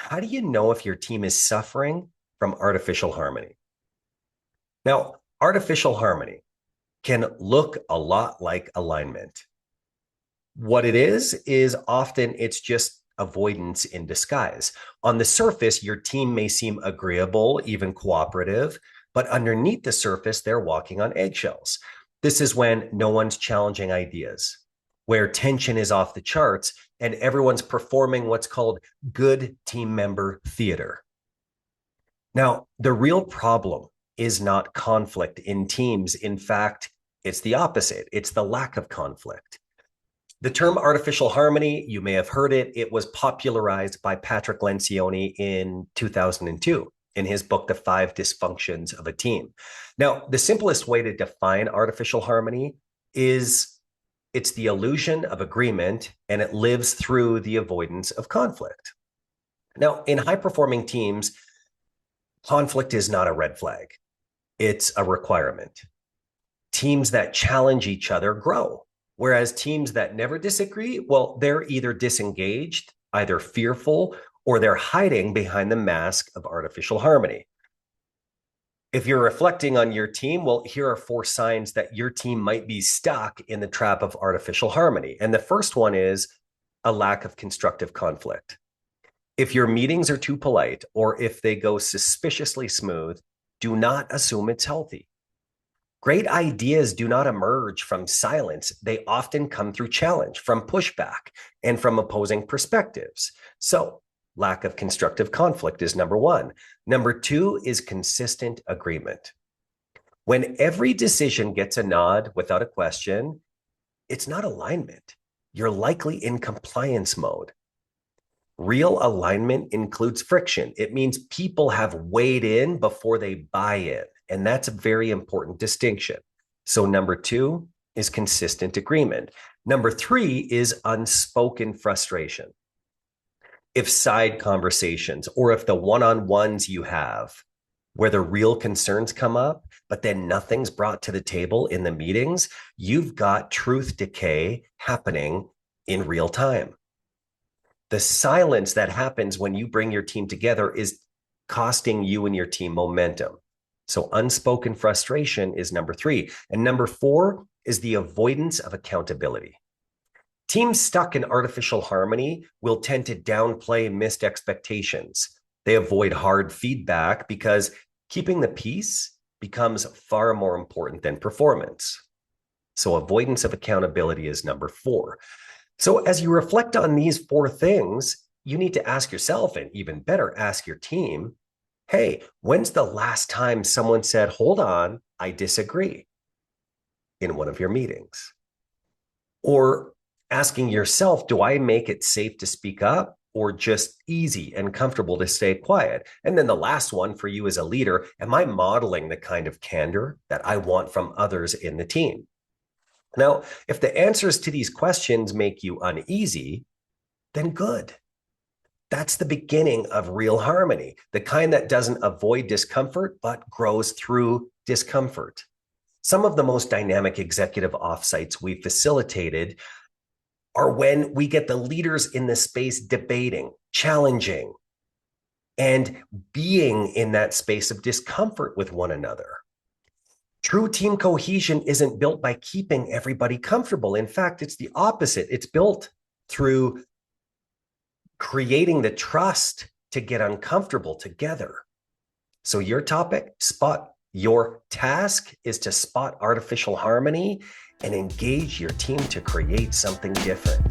How do you know if your team is suffering from artificial harmony? Now, artificial harmony can look a lot like alignment. What it is often it's just avoidance in disguise. On the surface, your team may seem agreeable, even cooperative, but underneath the surface, they're walking on eggshells. This is when no one's challenging ideas, where tension is off the charts, and everyone's performing what's called good team member theater. Now, the real problem is not conflict in teams. In fact, it's the opposite. It's the lack of conflict. The term artificial harmony, you may have heard it. It was popularized by Patrick Lencioni in 2002 in his book, The Five Dysfunctions of a Team. Now, the simplest way to define artificial harmony is it's the illusion of agreement, and it lives through the avoidance of conflict. Now, in high-performing teams, conflict is not a red flag. It's a requirement. Teams that challenge each other grow, whereas teams that never disagree, well, they're either disengaged, either fearful, or they're hiding behind the mask of artificial harmony. If you're reflecting on your team, well, here are 4 signs that your team might be stuck in the trap of artificial harmony. And the first one is a lack of constructive conflict. If your meetings are too polite, or if they go suspiciously smooth, do not assume it's healthy. Great ideas do not emerge from silence. They often come through challenge, from pushback, and from opposing perspectives. So, lack of constructive conflict is number 1. Number 2 is consistent agreement. When every decision gets a nod without a question, it's not alignment. You're likely in compliance mode. Real alignment includes friction. It means people have weighed in before they buy in. And that's a very important distinction. So number 2 is consistent agreement. Number 3 is unspoken frustration. If side conversations or if the one-on-ones you have where the real concerns come up, but then nothing's brought to the table in the meetings, you've got truth decay happening in real time. The silence that happens when you bring your team together is costing you and your team momentum. So unspoken frustration is number 3. And number 4 is the avoidance of accountability. Teams stuck in artificial harmony will tend to downplay missed expectations. They avoid hard feedback because keeping the peace becomes far more important than performance. So avoidance of accountability is number 4. So as you reflect on these 4 things, you need to ask yourself, and even better, ask your team, hey, when's the last time someone said, hold on, I disagree in one of your meetings? Or asking yourself, do I make it safe to speak up or just easy and comfortable to stay quiet? And then the last one for you as a leader, am I modeling the kind of candor that I want from others in the team? Now, if the answers to these questions make you uneasy, then good. That's the beginning of real harmony, the kind that doesn't avoid discomfort, but grows through discomfort. Some of the most dynamic executive offsites we've facilitated are when we get the leaders in the space debating, challenging, and being in that space of discomfort with one another. True team cohesion isn't built by keeping everybody comfortable. In fact, it's the opposite. It's built through creating the trust to get uncomfortable together. So your task is to spot artificial harmony and engage your team to create something different.